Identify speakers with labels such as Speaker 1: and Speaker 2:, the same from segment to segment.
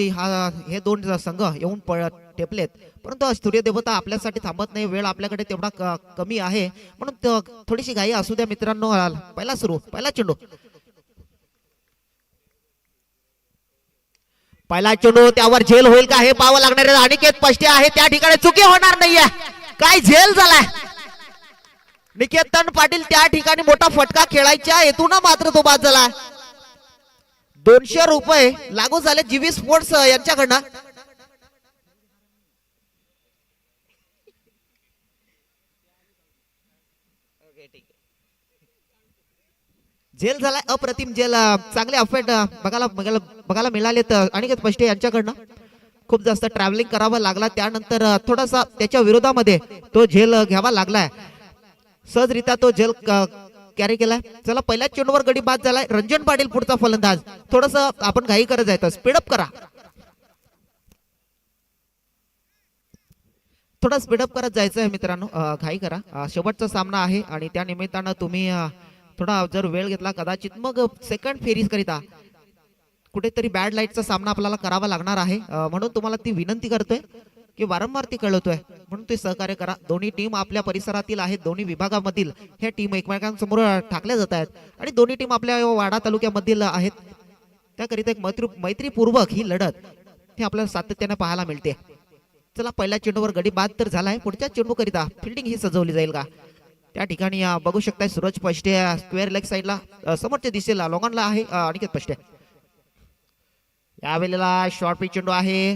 Speaker 1: हे दोन संघ येऊन टेपलेत, परंतु सूर्यदेवता आपल्यासाठी थांबत नाही. वेळ आपल्याकडे तेवढा कमी आहे, म्हणून थोडीशी घाई असू द्या मित्रांनो. पहिला चेंडू त्यावर झेल होईल का हे पाहावं लागणार आहे. अनिकेत पष्टे आहे त्या ठिकाणी, चुकी होणार नाहीये. काय झेल झालाय निकेतन पाटील त्या ठिकाणी, मोठा फटका खेळायच्या हेतून मात्र तो बाद झाला. 200 रुपये लागू झाले जीवी स्पोर्ट्स यांच्याकडनं. झेल झालाय, अप्रतिम झेल. चांगले अफेट बघायला मिळालेत अनिकेत पष्टे यांच्याकडनं. खूप जास्त ट्रॅव्हलिंग करावं लागला, त्यानंतर थोडासा त्याच्या विरोधामध्ये तो झेल घ्यावा लागलाय. सहजरित्या तो झेल कॅरी केलाय. चला, पहिल्या चेंडूवर गडी बाद झालाय. रंजन पाटील पुढचा फलंदाज. थोडस आपण घाई करत जायचं, स्पीडअप करा, थोडा स्पीडअप करत जायचं आहे मित्रांनो. घाई करा, शेवटचा सामना आहे आणि त्या निमित्तानं तुम्ही थोडा जर वेळ घेतला कदाचित मग सेकंड फेरीज करिता कुठेतरी बॅड लाईटचा सामना आपल्याला करावा लागणार आहे. म्हणून तुम्हाला ती विनंती करतोय की वारंवार ती कळवतोय, म्हणून ते सहकार्य करा. दोन्ही टीम आपल्या परिसरातील आहेत, दोन्ही विभागामधील ह्या टीम एकमेकांसमोर ठाकल्या जात आहेत आणि दोन्ही टीम आपल्या वाडा तालुक्यामधील आहेत. त्याकरिता एक मैत्रीपूर्वक ही लढत हे आपल्याला सातत्याने पाहायला मिळते. चला, पहिल्या चेंडूवर गडी बाद तर झालाय. पुढच्या चेंडू करिता फिल्डिंग ही सजवली जाईल का त्या ठिकाणी बघू शकताय. सूरज पष्टे स्क्वेअर लेग साईडला, समोरच्या दिशेला लोगांना आहे अनिकेत पष्टे. यावेळेला शॉर्ट पिच चेंडू आहे,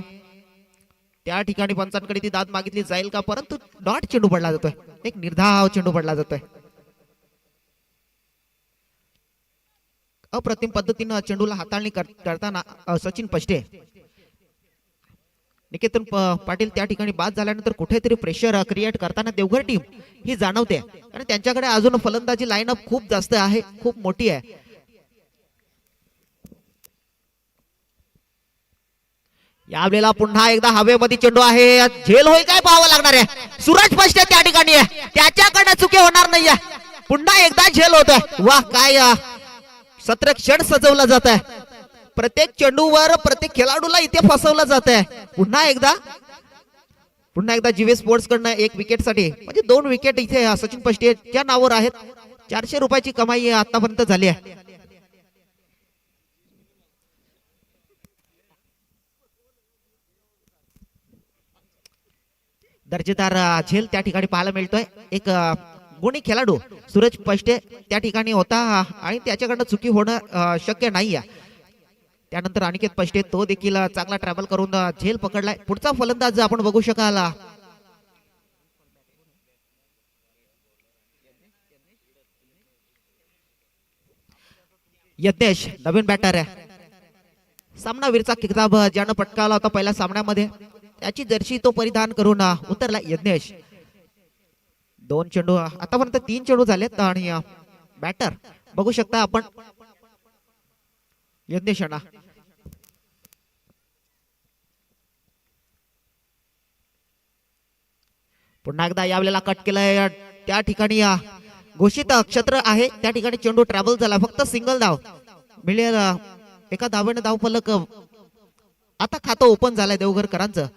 Speaker 1: त्या ठिकाणी पंचांकडे ती दाद मागितली जाईल का, परंतु डॉट चेंडू पडला जातोय. एक निर्धाव चेंडू पडला जातोय. अप्रतिम पद्धतीनं चेंडूला हाताळणी करताना सचिन पष्टे. निकेतन पाटील त्या ठिकाणी बाद झाल्यानंतर कुठेतरी प्रेशर क्रिएट करताना देवघर टीम ही जाणवते आणि त्यांच्याकडे अजून फलंदाजी लाईनअप खूप जास्त आहे, खूप मोठी आहे. यावेळेला पुन्हा एकदा हवेमध्ये चेंडू आहे, झेल होईल काय पाहावं लागणार आहे. सूरज पष्टे त्या ठिकाणी आहे, त्याच्याकडे चुकी होणार नाहीये. पुन्हा एकदा झेल होतोय. वाह, काय सत्र क्षण सजवलं जात आहे. प्रत्येक चेंडूवर प्रत्येक खेळाडूला इथे फसवलं जात आहे. पुन्हा एकदा जीवे स्पोर्ट्स कडनं एक विकेट साठी, म्हणजे 2 विकेट इथे सचिन पष्टेच्या नावावर आहेत. 400 रुपयाची कमाई आतापर्यंत झाली आहे. दर्जेदार झेल त्या ठिकाणी पाहायला मिळतोय. एक गुणी खेळाडू सूरज पष्टे त्या ठिकाणी होता आणि त्याच्याकडनं चुकी होणं शक्य नाहीये. त्यानंतर अनिकेत पष्टे तो देखील चांगला ट्रॅव्हल करून झेल पकडलाय. पुढचा फलंदाज आपण बघू शकाल यज्ञेश, नवीन बॅटर आहे. सामनावीरचा किताब ज्यानं पटकावला होता पहिल्या सामन्यामध्ये, त्याची जर्सी तो परिधान करून उतरला यज्ञेश. 2 चेंडू आतापर्यंत 3 चेंडू झालेत आणि बॅटर बघू शकता आपण यज्ञेश अण्णा. पुन्हा एकदा यावेळेला कट केलाय. त्या ठिकाणी घोषित क्षेत्र आहे, त्या ठिकाणी चेंडू ट्रॅव्हल झाला. फक्त सिंगल धाव मिळेल. एका धावेने धाव फलक आता खातं ओपन झालंय देवघरकरांचं.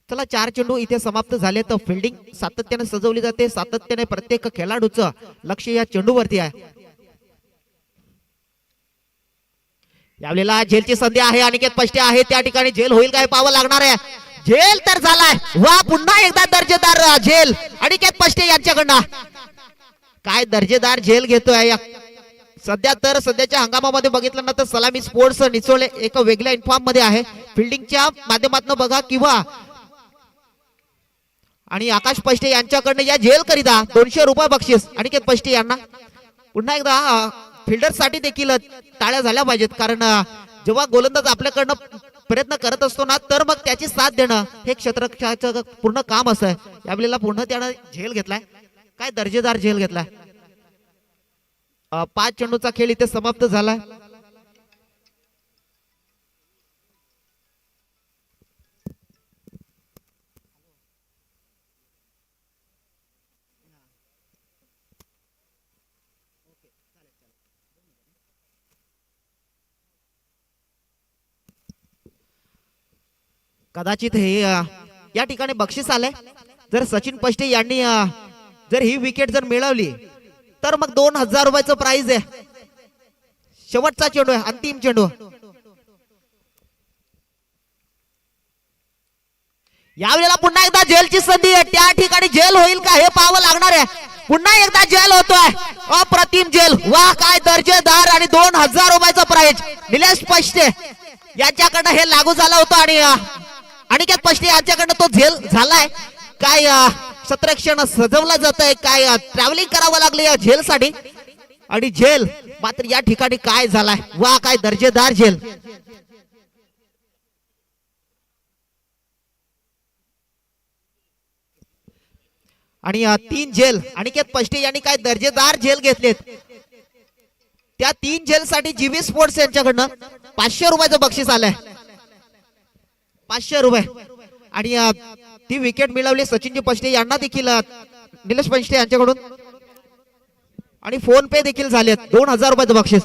Speaker 1: चला, 4 चेंडू इथे समाप्त झाले. तर फिल्डिंग सातत्याने सजवली जाते, सातत्याने प्रत्येक खेळाडूचं लक्ष या चेंडूवरती आहे. यावेळेला झेलची संधी आहे, अनिकेत पष्टे आहे त्या ठिकाणी. झेल होईल काय पाहावं लागणार आहे. झेल तर झालाय. वा, पुन्हा एकदा दर्जेदार झेल अनिकेत पष्टे यांच्याकडनं. काय दर्जेदार झेल घेतोय. सध्याच्या हंगामामध्ये बघितलं ना तर सलामी स्पोर्ट्स निचोळे एक वेगळ्या इन्फॉर्म मध्ये आहे. फिल्डिंगच्या माध्यमातून बघा किंवा आणि आकाश पष्टे यांच्याकडनं या झेल करिता 200 रुपये बक्षीस अनिकेत पष्टे यांना. पुन्हा एकदा फिल्डर साठी देखील टाळ्या झाल्या पाहिजेत, कारण जेव्हा गोलंदाज आपल्याकडनं प्रयत्न करत असतो ना तर मग त्याची साथ देणं हे क्षेत्ररक्षकाचं पूर्ण काम असतं. यावेळेला पुन्हा त्यानं झेल घेतलाय. काय दर्जेदार झेल घेतलाय. 5 चेंडूचा खेळ इथे समाप्त झालाय. कदाचित हे या ठिकाणी बक्षीस आलंय. जर सचिन पष्टे यांनी जर ही विकेट जर मिळवली तर मग 2000 रुपयाचं प्राइज आहे. शेवटचा चेंडू आहे, अंतिम चेंडू. यावेळेला पुन्हा एकदा जेलची संधी आहे. त्या ठिकाणी जेल होईल का हे पाहावं लागणार आहे. पुन्हा एकदा जेल होतोय. अप्रतिम जेल. वाह, काय दर्जेदार. आणि 2000 रुपयाचं प्राइज निलेश पष्टे यांच्याकडनं हे लागू झालं होतं आणि अनिकेत पष्टे यांच्याकडनं तो जेल झालाय. काय सत्रक्षण सजवलं जात आहे, काय ट्रॅव्हलिंग करावं लागलं या जेल साठी. आणि जेल मात्र या ठिकाणी काय झालाय. वा, काय दर्जेदार जेल. आणि 3 जेल अनिकेत पष्टे यांनी काय दर्जेदार जेल घेतलेत. त्या 3 जेल साठी जीवी स्पोर्ट्स यांच्याकडनं 500 रुपयाचं बक्षीस आलंय. 500 रुपये. आणि ती विकेट मिळवली सचिनजी पष्टे यांना देखील निलेश पष्टे यांच्याकडून. आणि फोन पे देखील झालेत. 2000 रुपयाचं बक्षीस.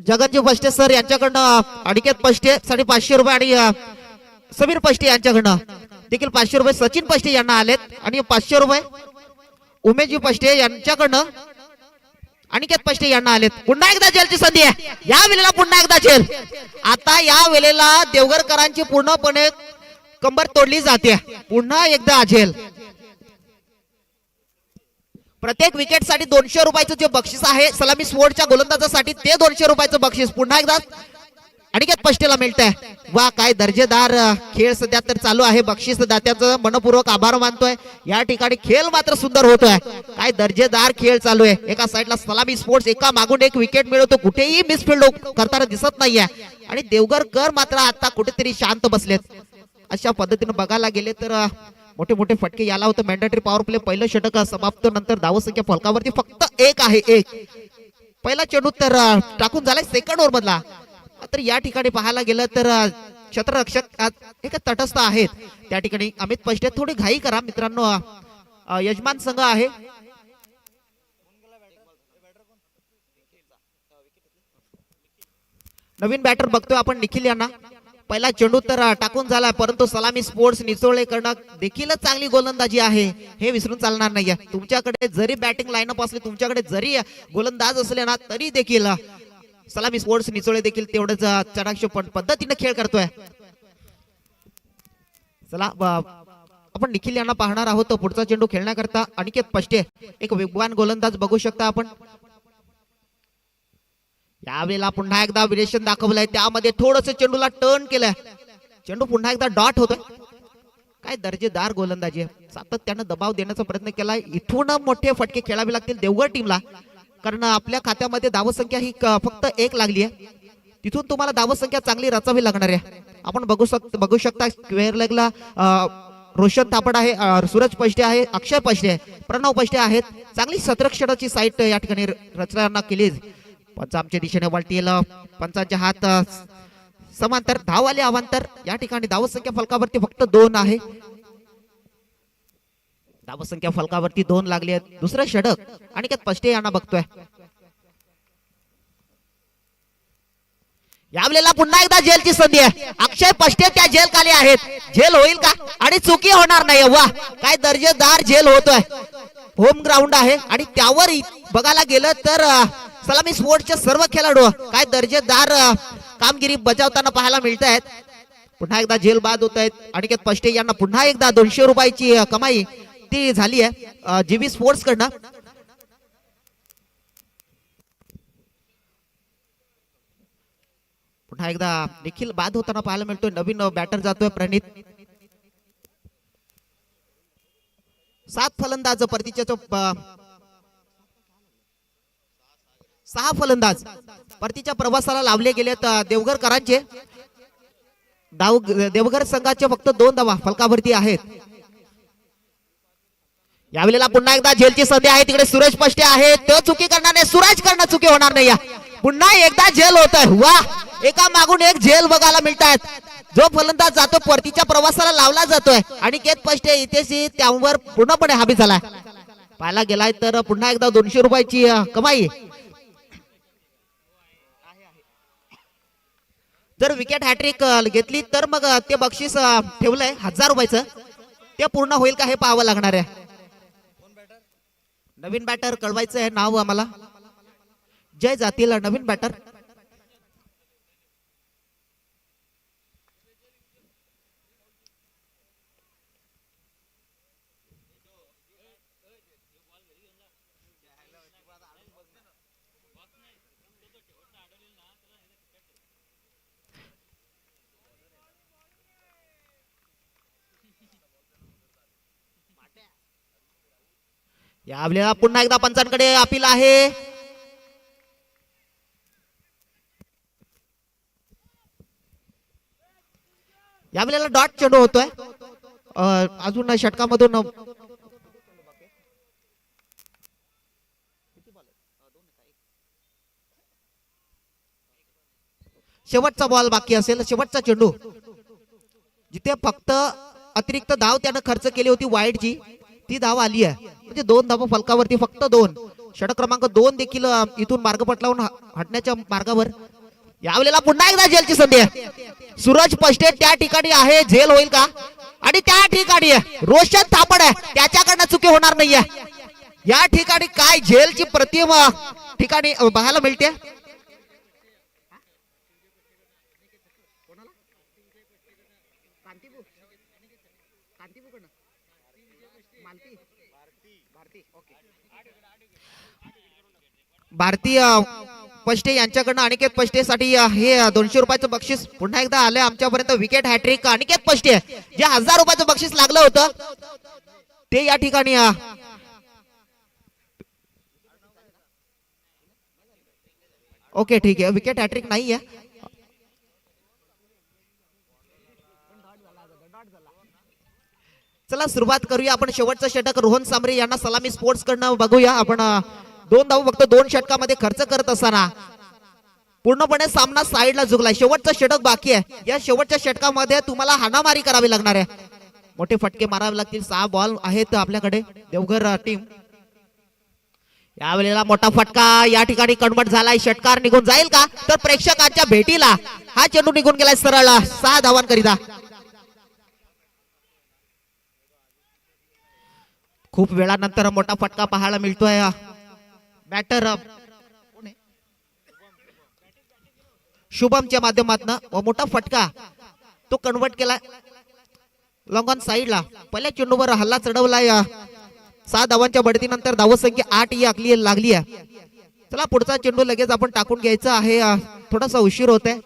Speaker 1: जगनजी पष्टे सर यांच्याकडनं अनिकेत पष्टे साठी 500 रुपये आणि समीर पष्टे यांच्याकडनं देखील 500 रुपये सचिन पष्टे यांना आलेत. आणि 500 रुपये उमेशजी पष्टे यांच्याकडनं अनिकेत पष्टे यांना आलेत. पुन्हा एकदा जेलची संधी आहे. या वेळेला पुन्हा एकदा जेल. आता या वेळेला देवगरकरांची पूर्णपणे कंबर तोडली जाते. पुन्हा एकदा जेल. प्रत्येक विकेट साठी 200 रुपयाचं जे बक्षीस आहे सलामी स्पोर्टच्या गोलंदाजासाठी ते 200 रुपयाचं बक्षीस पुन्हा एकदा अनिकेत पष्टेला मिळत आहे. वा, काय दर्जेदार खेळ सध्या तर चालू आहे. बक्षीस दात्याचं मनपूर्वक आभार मानतोय. या ठिकाणी खेळ मात्र सुंदर होतोय. काय दर्जेदार खेळ चालू आहे. एका साईडला सलामी स्पोर्ट्स एका मागून एक विकेट मिळवतो. कुठेही मिसफिल्ड करताना दिसत नाहीये. आणि देवगरकर मात्र आता कुठेतरी शांत बसलेत. अशा पद्धतीने बघायला गेले तर मोठे मोठे फटके याला होतं. मॅन्डेटरी पॉवर प्ले पहिलं षटक समाप्त. नंतर धावसंख्या फलकावरती फक्त 1 आहे. 1 पहिला चेंडू तर टाकून झालाय सेकंड ओव्हर मधला. तर या ठिकाणी पाहायला गेलं तर क्षेत्ररक्षक एक तटस्थ आहेत. त्या ठिकाणी अमित पष्टे थोडी घाई करा मित्रांनो. यजमान संघ आहे. नवीन बॅटर बघतोय आपण निखिल यांना. पहिला चेंडू तर टाकून झाला परंतु सलामी स्पोर्ट्स निचोळेकडनं देखील चांगली गोलंदाजी आहे. हे विसरून चालणार नाहीये. तुमच्याकडे जरी बॅटिंग लाईनअप असले, तुमच्याकडे जरी गोलंदाज असले ना, तरी देखील सलामी स्पोर्ट्स निचोळे देखील तेवढंच चढाक्ष पद्धतीने खेळ करतोय. चला आपण निखिल यांना पाहणार आहोत. पुढचा चेंडू खेळण्याकरता अनिकेत पष्टे एक वेगवान गोलंदाज बघू शकता आपण. यावेळेला पुन्हा एकदा विरेशन दाखवलंय. त्यामध्ये थोडस चेंडूला टर्न केलंय. चेंडू पुन्हा एकदा डॉट होतोय. काय दर्जेदार गोलंदाजी आहे. सातत्यानं दबाव देण्याचा प्रयत्न केलाय. इथून मोठे फटके खेळावे लागतील देवगड टीमला. कारण आपल्या खात्यामध्ये धावसंख्या ही फक्त 1 लागली आहे. तिथून तुम्हाला धावसंख्या चांगली रचावी लागणार आहे. आपण बघू शकता स्क्वेअर लेगला रोशन थापड आहे, सूरज पष्टे आहे, अक्षय पष्टे आहे, प्रणव पष्टे आहेत. चांगली सतरक्षणाची साईट या ठिकाणी रचना केली. पंच आमच्या दिशेने वळतील. पंचांचे हात समांतर. धाववाले अवांतर. या ठिकाणी धावसंख्या फलकावरती फक्त 2 आहे. धावसंख्या फलकावरती 2 लागली आहेत. दुसरं षटक अनिकेत पष्टे यांना बघतोय. यावेळेला पुन्हा एकदा जेलची संधी आहे. अक्षय पष्टे त्या जेल खाली आहेत. जेल होईल का आणि चुकी होणार नाही. वा, काय दर्जेदार जेल होतोय. होम ग्राउंड आहे आणि त्यावर बघायला गेलं तर सलामी स्पोर्ट्सचे सर्व खेळाडू काय दर्जेदार कामगिरी बजावताना पाहायला मिळत आहेत. पुन्हा एकदा जेल बाद होत आहेत. अनिकेत पष्टे यांना पुन्हा एकदा 200 रुपयाची कमाई ती झाली आहे जीवी स्पोर्ट्स कडनं. पुन्हा एकदा निखिल बाद होताना पाहायला मिळतोय. नवीन बॅटर जातोय प्रणित. 7 फलंदाज परतीच्या 6 फलंदाज परतीच्या प्रवासाला लावले गेलेत देवगरकरांचे. देवघर संघाचे फक्त 2 धावा फलकावरती आहेत. यावेळेला पुन्हा एकदा जेलची संधी आहे. तिकडे सूरज पष्टे आहे. तो चुकी करणार नाही. सूरज करणं चुकी होणार नाही. पुन्हा एकदा जेल होत आहे. वा, एका मागून एक जेल बघायला मिळत आहेत. जो फलंदाज जातो परतीच्या प्रवासाला लावला जातोय. अनिकेत पष्टे इथेच त्यावर पूर्णपणे हावी झालाय. पाहायला गेलाय तर पुन्हा एकदा 200 रुपयाची कमाई. जर विकेट हॅट्रिक घेतली तर मग ते बक्षीस ठेवलंय 1000 रुपयाचं, ते पूर्ण होईल का हे पाहावं लागणार आहे. नवीन बॅटर कळवायचं आहे नाव आम्हाला. जय जातील नवीन बॅटर. यावेळेला पुन्हा एकदा पंचांकडे अपील आहे. यावेळेला डॉट चेंडू होतोय. अजून षटकामधून शेवटचा बॉल बाकी असेल. शेवटचा चेंडू जिथे फक्त अतिरिक्त धाव त्यानं खर्च केली होती वाईटची, ती धाव आली आहे. म्हणजे 2 धावा फलकावरती, फक्त 2. षटक क्रमांक 2 देखील इथून मार्ग पटलावून हटण्याच्या मार्गावर. यावेळेला पुन्हा एकदा झेलची संधी आहे. सूरज पष्टे त्या ठिकाणी आहे. झेल होईल का? आणि त्या ठिकाणी रोशन थापड आहे, त्याच्याकडनं चुकी होणार नाहीये. या ठिकाणी काय झेलची प्रतिम ठिकाणी पाहायला मिळते. भारतीय पष्टे यांच्याकडनं अनिकेत पष्टेसाठी हे 200 रुपयाचं बक्षीस पुन्हा एकदा आलं आमच्यापर्यंत. विकेट हॅट्रिक अनिकेत पष्टे, जे 1000 रुपयाचं बक्षीस लागलं होतं ते या ठिकाणी ओके ठीक आहे. विकेट हॅट्रिक नाहीये. चला सुरुवात करूया आपण. शेवटचं षटक रोहन सांबरे यांना सलामी स्पोर्ट्स कडनं बघूया आपण. 2 धाव फक्त 2 षटकामध्ये खर्च करत असताना पूर्णपणे सामना साईडला झुकलाय. शेवटचं षटक बाकी आहे. या शेवटच्या षटकामध्ये तुम्हाला हाणामारी करावी लागणार आहे. मोठे फटके मारावे लागतील. 6 बॉल आहेत आपल्याकडे देवघर टीम. यावेळेला मोठा फटका या ठिकाणी कन्वर्ट झालाय. षटकार निघून जाईल का? तर प्रेक्षकांच्या भेटीला हा चेंडू निघून गेलाय सरळ 6 धावांकरिता. खूप वेळानंतर मोठा फटका पाहायला मिळतोय. बॅटर शुभमच्या माध्यमातून मोठा फटका तो कन्वर्ट केला लॉंग ऑन साईडला. पहिल्या चेंडूवर हल्ला चढवलाय. 6 धावांच्या बढतीनंतर धावसंख्या 8 ही आखली लागली आहे. चला पुढचा चेंडू लगेच आपण टाकून घ्यायचा आहे. थोडासा उशीर होतोय.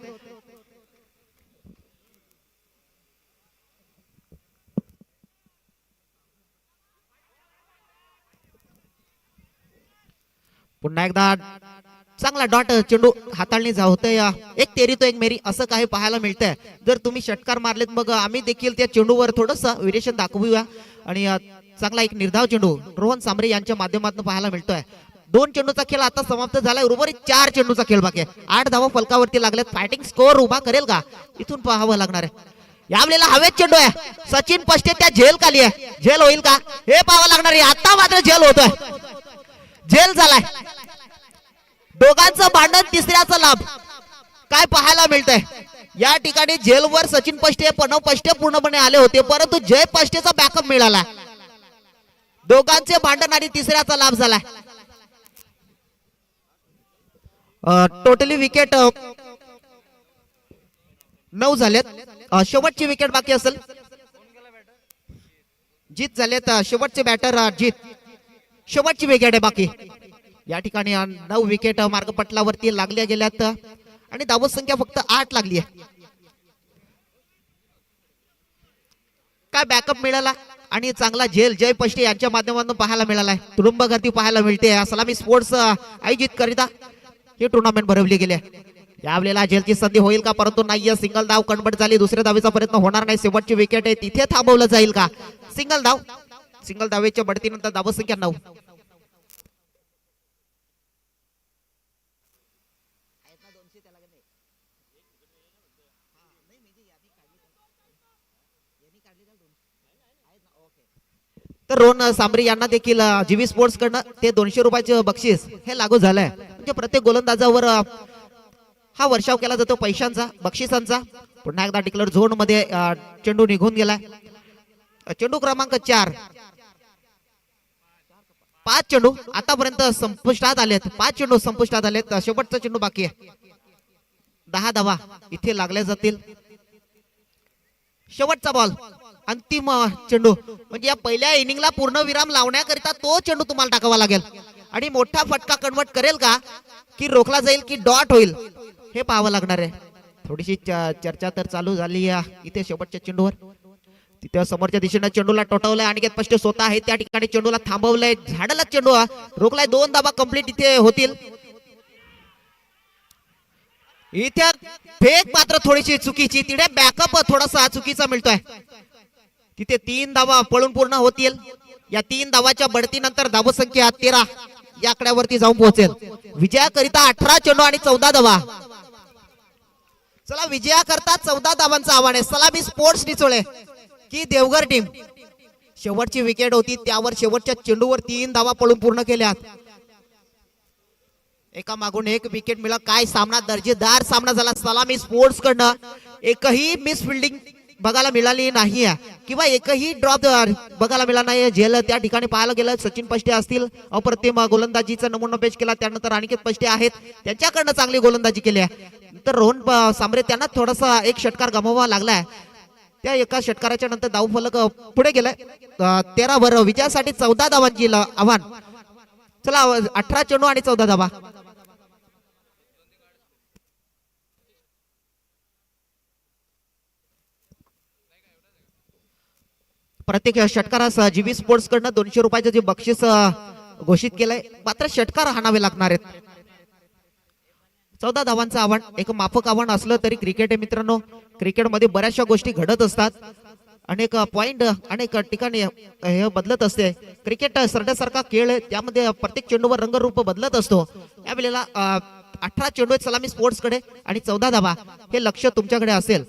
Speaker 1: पुन्हा एकदा चांगला डॉट चेंडू हाताळणी होतंय. एक तेरी तो एक मेरी असं काही पाहायला मिळतंय. जर तुम्ही षटकार मारलेत मग आम्ही देखील त्या चेंडूवर थोडस व्हेरिएशन दाखवूया. आणि चांगला एक निर्धाव चेंडू रोहन सांबरे यांच्या माध्यमातून पाहायला मिळतोय. 2 चेंडूचा खेळ आता समाप्त झालाय. उर्वरित 4 चेंडूचा खेळ बाकी आहे. 8 धावा फलकावरती लागल्यात. फायटिंग स्कोअर उभा करेल का? इथून पाहावं लागणार आहे. यावेळेला हवेत चेंडू आहे. सचिन पष्टे त्या झेल खाली आहे. झेल होईल का हे पाहावं लागणार आहे. आता मात्र झेल होतोय. झेल झालाय. दोघांचं भांडण, तिसऱ्याचा लाभ काय पाहायला मिळतंय. या ठिकाणी जेलवर सचिन पष्टे प्रणव पष्टे पूर्णपणे आले होते, परंतु जय पष्टेचा बॅकअप मिळाला. दोघांचे भांडण आणि तिसऱ्याचा लाभ झाला. टोटली विकेट 9 झालेत. शेवटची विकेट बाकी असेल. जीत झालेत. शेवटचे बॅटर जीत. शेवटची विकेट आहे बाकी. या ठिकाणी 9 विकेट मार्गपटलावरती लागल्या गेल्यात आणि धावत संख्या फक्त 8 लागली आहे. काय बॅकअप मिळाला आणि चांगला झेल जय पष्टे यांच्या माध्यमातून पाहायला मिळालाय. तुडुंब गर्दी पाहायला मिळते. सलामी स्पोर्ट्स आयोजित करिता ही टुर्नामेंट भरवली गेली आहे. यावेळेला झेलची संधी होईल का? परंतु नाहीये. सिंगल धाव कन्वर्ट झाली. दुसऱ्या धावेचा प्रयत्न होणार नाही. शेवटची विकेट आहे तिथे थांबवलं जाईल का? सिंगल धाव. सिंगल धावेच्या बढतीनंतर धावत संख्या 9. तर तर रोहन सांबरे यांना देखील जीवी स्पोर्ट्स कडनं ते 200 रुपयाचे बक्षीस हे लागू झालंय. म्हणजे प्रत्येक गोलंदाजावर हा वर्षाव केला जातो पैशांचा बक्षिसांचा. पुन्हा एकदा डिक्लेअर झोन मध्ये चेंडू निघून गेलाय. चेंडू क्रमांक 4. 5 चेंडू आतापर्यंत संपुष्टात आलेत. 5 चेंडू संपुष्टात आलेत. शेवटचा चेंडू बाकी आहे. 10 धावा इथे लागल्या जातील. शेवटचा बॉल अंतिम चेंडू म्हणजे या पहिल्या इनिंगला पूर्ण विराम लावण्याकरिता तो चेंडू तुम्हाला टाकावा लागेल. आणि मोठा फटका कन्वर्ट करेल का की रोखला जाईल की डॉट होईल हे पाहावं लागणार आहे. थोडीशी चर्चा तर चालू झाली इथे शेवटच्या चेंडूवर. तिथे समोरच्या दिशेने चेंडूला टोटवलाय आणि स्पष्ट स्वतः आहे त्या ठिकाणी चेंडूला थांबवलंय. झाडाला चेंडू रोखलाय. 2 धावा कंप्लीट इथे होतील. इथे फेक मात्र थोडीशी चुकीची. तिथे बॅकअप थोडासा चुकीचा मिळतोय. तिथे 3 धावा पळून पूर्ण होतील. या 3 धावाच्या बढतीनंतर धावसंख्या 13 या आकड्यावरती जाऊन पोहोचेल. विजयाकरिता 18 चेंडू आणि 14 धावा. चला विजयाकरता 14 धावांचं आव्हान आहे. सलामी स्पोर्ट्स निचोळे की देवघर टीम. शेवटची विकेट होती त्यावर शेवटच्या चेंडूवर 3 धावा पळून पूर्ण केल्यात. एका मागून एक विकेट मिळाला. काय सामना, दर्जेदार सामना झाला. सलामी स्पोर्ट्स कडनं एकही मिस फिल्डिंग बघायला मिळाली नाही किंवा एकही ड्रॉप बघायला मिळाला नाही. झेल त्या ठिकाणी पाहायला गेलं सचिन पष्टे असतील अप्रतिम गोलंदाजीचा नमुना पेश केला. त्यानंतर अनिकेत पष्टे आहेत त्यांच्याकडनं चांगली गोलंदाजी केली आहे. तर रोहन सांबरे त्यांना थोडासा एक षटकार गमवावा लागलाय. त्या एका षटकाराच्या नंतर धावफलक पुढे गेलाय. 13 वर विजयासाठी 14 धावांची आव्हान. चला 18 चेंडू आणि 14 धावा. प्रत्येक षटकारास जीवी स्पोर्ट्स कडनं 200 रुपयाचं जे बक्षीस घोषित केलंय मात्र षटकार हाणावे लागणार आहेत. 14 धावांचं आव्हान एक माफक आव्हान असलं तरी क्रिकेट आहे मित्रांनो. क्रिकेटमध्ये बऱ्याचशा गोष्टी घडत असतात. अनेक पॉइंट अनेक ठिकाणी हे बदलत असते. क्रिकेट सरड्यासारखा खेळ आहे त्यामध्ये प्रत्येक चेंडूवर रंगरूप बदलत असतो. यावेळेला 18 चेंडू आहेत सलामी स्पोर्ट्स कडे आणि 14 धावा. हे लक्ष तुमच्याकडे असेल.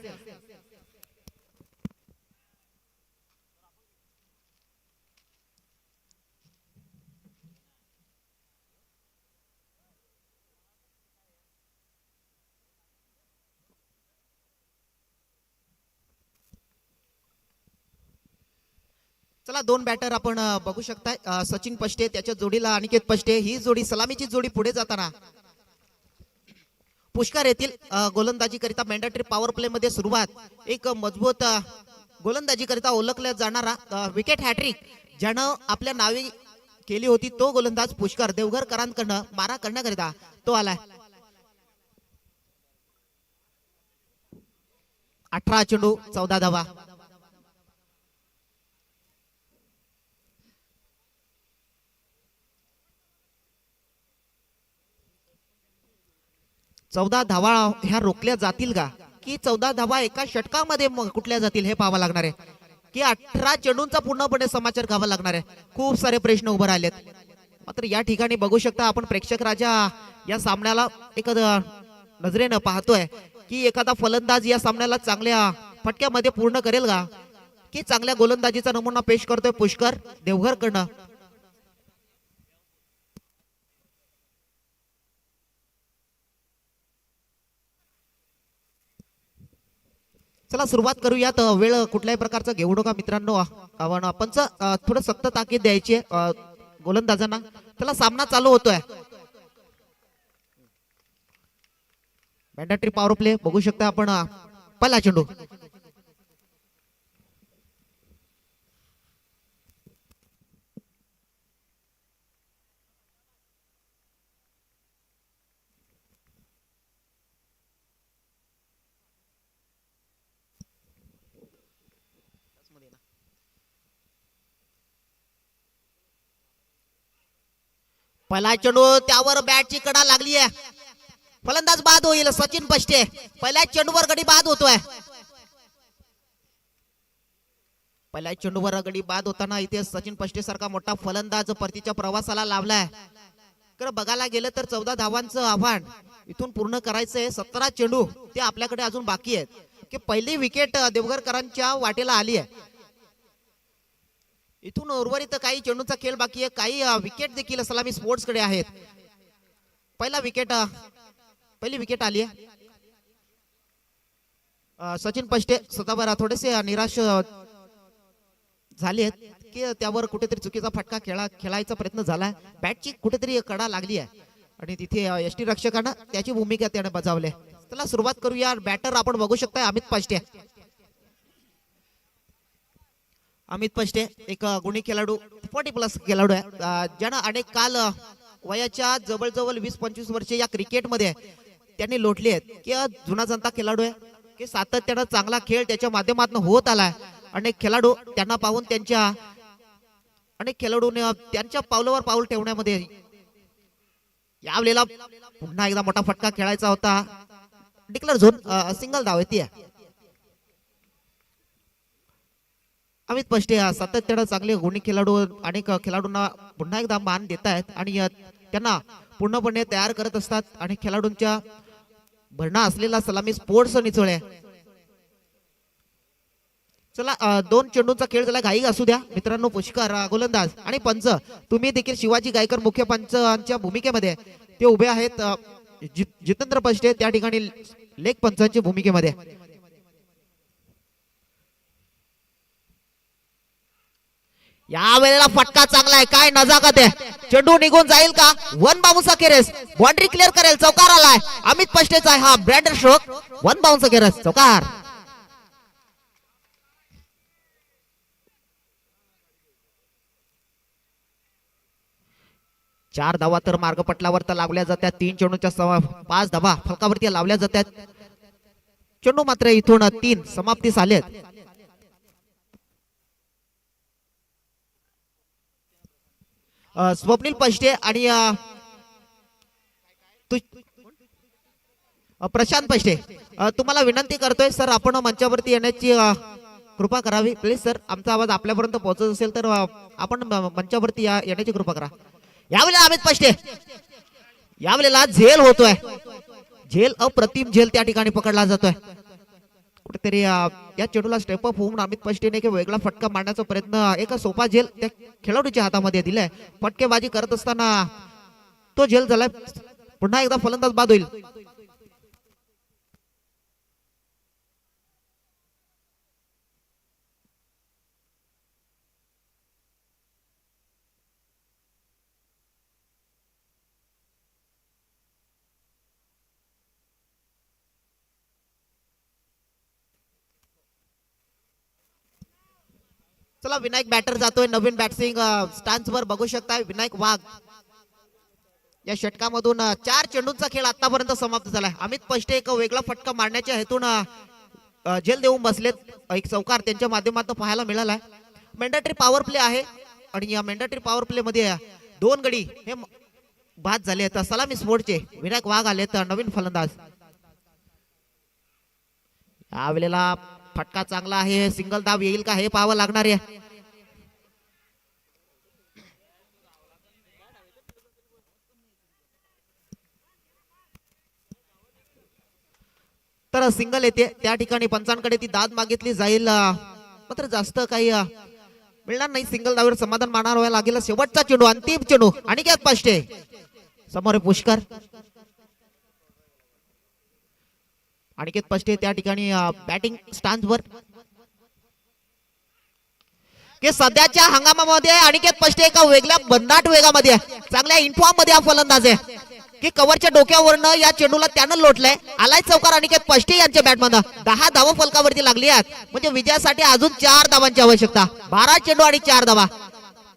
Speaker 1: चला 2 बॅटर आपण बघू शकताय. सचिन पष्टे त्याच्या जोडीला अनिकेत पष्टे. ही जोडी सलामीची जोडी पुढे जाताना पुष्कर येथील गोलंदाजी करिता मॅन्डेटरी पॉवर प्ले मध्ये सुरुवात. एक मजबूत गोलंदाजी करिता ओळखल्या जाणारा विकेट हॅट्रिक ज्यानं आपल्या नावे केली होती तो गोलंदाज पुष्कर देवघरकरांकडनं मारा करण्याकरिता तो आलाय. 18 चेंडू 14 धावा. चौदा धावा ह्या रोखल्या जातील का की 14 धावा एका षटकामध्ये कुठल्या जातील हे पाहावं लागणार आहे की 18 चेंडूंचा पूर्णपणे समाचार घ्यावा लागणार आहे. खूप सारे प्रश्न उभे राहिलेत. मात्र या ठिकाणी बघू शकता आपण प्रेक्षक राजा या सामन्याला एक नजरेनं पाहतोय की एखादा फलंदाज या सामन्याला चांगल्या फटक्यामध्ये पूर्ण करेल का की चांगल्या गोलंदाजीचा नमुना पेश करतोय पुष्कर देवघरकडनं. चला सुरुवात करूयात. वेळ कुठल्याही प्रकारचा घेऊ नका मित्रांनो. आपण थोडं सक्त ताकीद द्यायची गोलंदाजांना. चला सामना चालू होतोय. मॅन्डेटरी पॉवर प्ले बघू शकता आपण. पहिला चेंडू पहिला चेंडू त्यावर बॅटची कडा लागली आहे. फलंदाज बाद होईल सचिन पष्टे. पहिल्या चेंडूवर गडी बाद होतोय. पहिल्या चेंडूवर गडी बाद होताना इथे सचिन पष्टे सारखा मोठा फलंदाज परतीच्या प्रवासाला लावलाय. तर बघायला गेलं तर 14 धावांचं आव्हान इथून पूर्ण करायचंय. 17 चेंडू ते आपल्याकडे अजून बाकी आहेत की पहिली विकेट देवघरकरांच्या वाटेला आली आहे. इथून उर्वरित काही चेंडूचा खेळ बाकी आहे, काही विकेट देखील सलामी स्पोर्ट्स कडे आहेत. पहिली विकेट आली आहे. सचिन पष्टे स्वतःवर थोडेसे निराश झाले आहेत की त्यावर कुठेतरी चुकीचा फटका खेळायचा प्रयत्न झाला. बॅटची कुठेतरी कडा लागली आहे आणि तिथे यष्टी रक्षकानं त्याची भूमिका त्याने बजावली. चला सुरुवात करूया. बॅटर आपण बघू शकता अमित पष्टे एक गुणी खेळाडू, 40+ खेळाडू आहे, ज्यानं अनेक काल वयाच्या जवळजवळ 20-25 वर्षे या क्रिकेटमध्ये त्यांनी लोटले आहेत की जुना जनता खेळाडू आहे की सातत्यानं चांगला खेळ त्याच्या माध्यमातून होत आलाय. अनेक खेळाडूने त्यांच्या पावलावर पाऊल ठेवण्यामध्ये यावेळेला पुन्हा एकदा मोठा फटका खेळायचा होता. डिक्लेअर झोन, सिंगल धाव येते. अमित पष्टे सातत्यानं चांगले गुणी खेळाडू, अनेक खेळाडूंना पुन्हा एकदा मान देत आहेत आणि त्यांना पूर्णपणे तयार करत असतात आणि खेळाडूंच्या भरणा असलेला सलामी स्पोर्ट्स निचोळे. चला 2 चेंडूंचा खेळ झाला. घाई असू द्या मित्रांनो. पुष्कर गोलंदाज आणि पंच, तुम्ही देखील शिवाजी गायकर मुख्य पंचांच्या भूमिकेमध्ये ते उभे आहेत. जितेंद्र पष्टे त्या ठिकाणी लेग पंचांच्या भूमिकेमध्ये. या वेळेला फटका चांगला आहे, काय नजाकत आहे. चेंडू निघून जाईल का? वन बाउन्स अखेरेस बाउंड्री क्लिअर करेल. चौकार आलाय अमित पष्टेचा आहे हा ब्रँड स्ट्रोक. वन बाउन्स अखेरेस चौकार. चार धावा तर मार्गपटलावर तर लावल्या जातात. 3 चेंडूच्या 5 धावा फलकावरती लावल्या जातात. चेंडू मात्र इथून 3 समाप्तीस आलेत. स्वप्नील पष्टे आणि प्रशांत पष्टे, तुम्हाला विनंती करतोय सर, आपण मंचावरती येण्याची कृपा करावी प्लीज सर. आमचा आवाज आपल्यापर्यंत पोहोचत असेल तर आपण मंचावरती येण्याची कृपा करा. यावेळेला अमित पष्टे, यावेळेला झेल होतोय. अप्रतिम झेल त्या ठिकाणी पकडला जातोय. कुठेतरी या चेंडूला स्टेप अप होऊन अमित पष्टेने एक वेगळा फटका मारण्याचा प्रयत्न, एक सोपा झेल त्या खेळाडूच्या हातामध्ये दिलाय. फटकेबाजी करत असताना तो झेल झालाय. पुन्हा एकदा फलंदाज बाद होईल. चला विनायक बॅटर जातोय. नवीन बॅट्सिंग स्टान्स वर बघू शकता विनायक वाघ. या षटकामधून 4 चेंडूंचा खेळ आतापर्यंत समाप्त झालाय. अमित पष्टे एक वेगळा फटका मारण्याच्या हेतून झेल देऊन बसलेत. एक चौकार त्यांच्या माध्यमातून पाहायला मिळालाय. मेंडेटरी पॉवर प्ले आहे आणि या मेंडेटरी पॉवर प्ले मध्ये 2 गडी हे बाद झाले आहेत. सलामी स्पोर्टचे विनायक वाघ आलेत नवीन फलंदाज. यावेळेला फटका चांगला आहे. सिंगल धाव येईल का हे पाहावं लागणार आहे. तर सिंगल येते. त्या ठिकाणी पंचांकडे ती दाद मागितली जाईल, मात्र जास्त काही मिळणार नाही. सिंगल धावेवर समाधान मानावं लागेल. शेवटचा चेंडू, अंतिम चेंडू. अनिकेत पष्टे समोर पुष्कर. अनिकेत पष्टे त्या ठिकाणी बॅटिंग स्टान्स वर. की सध्याच्या हंगामामध्ये अनिकेत पष्टे एका वेगळ्या बंदाट वेगामध्ये, चांगल्या इन्फॉर्म मध्ये हा फलंदाज आहे की कव्हरच्या डोक्यावरनं या चेंडूला त्यानं लोटलंय. आलाय चौकार अनिकेत पष्टे यांच्या बॅटमधून. 10 धावा फलकावरती लागली आहेत. म्हणजे विजयासाठी अजून 4 धावांची आवश्यकता. 12 चेंडू आणि 4 धावा.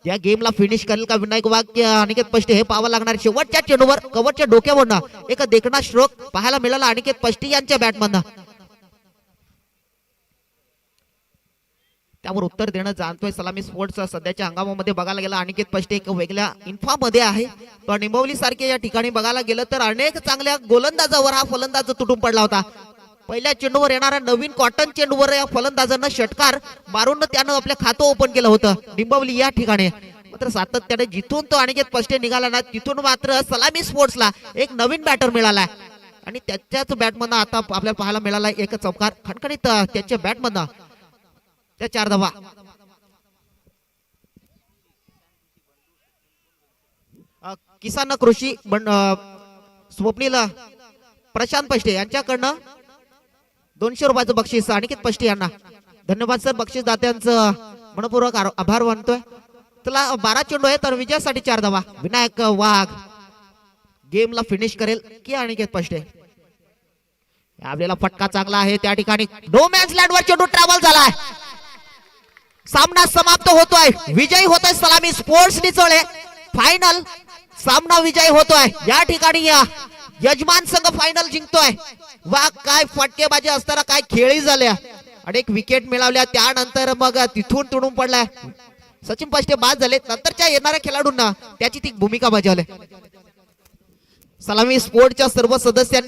Speaker 1: या गेमला फिनिश करेल का विनायक वाघ की अनिकेत पष्टे हे पाहावं लागणार. शेवटच्या चेंडूवर कव्हरच्या डोक्यावरनं एक देखणा स्ट्रोक पाहायला मिळाला अनिकेत पष्टे यांच्या बॅटमधून. त्यावर उत्तर देणं जाणतोय सलामी स्पोर्ट्स. सध्याच्या हंगामामध्ये बघायला गेलं अनिकेत पष्टे एक वेगळ्या इन्फॉर्म मध्ये आहे. पण निंबवली सारखे या ठिकाणी बघायला गेलं तर अनेक चांगल्या गोलंदाजावर हा फलंदाज तुटून पडला होता. पहिल्या चेंडूवर येणाऱ्या नवीन कॉटन चेंडूवर या फलंदाजांना षटकार मारून त्यानं आपलं खातं ओपन केलं होतं निंबवली या ठिकाणी. मात्र सातत्याने जिथून तो अनिकेत पष्टे निघाला ना, तिथून मात्र सलामी स्पोर्ट्सला एक नवीन बॅटर मिळालाय आणि त्याच्याच बॅटमधनं आता आपल्याला पाहायला मिळाला एक चौकार खणखणीत त्याच्या बॅटमधनं. त्या 4 धावा. किसान कृषी स्वप्नील प्रशांत पष्टे यांच्याकडनं 200 रुपयाचं बक्षीस अनिकेत पष्टे यांना धन्यवाद सर. बक्षीस दात्यांचं मनपूर्वक आभार मानतोय. चला 12 चेंडू आहे तर विजयासाठी 4 धावा. विनायक वाघ गेमला फिनिश करेल की अनिकेत पष्टे. आपल्याला फटका चांगला आहे त्या ठिकाणी. नो मॅच लँड वर चेंडू ट्रॅव्हल झालाय. सामना समाप्त होतोय. विजयी होतोय सलामी स्पोर्ट्स निचोळे. फायनल सामना विजयी होतोय या ठिकाणी. यजमान संघ फायनल जिंकतोय. वा काय फटकेबाजी असताना काय खेळी झाल्या आणि एक विकेट मिळवल्या. त्यानंतर मग तिथून तुडून पडलाय. सचिन पष्टे बाद झाले. नंतरच्या येणाऱ्या खेळाडूंना त्याची ती भूमिका बजावली. सलामी स्पोर्टच्या सर्व सदस्यांनी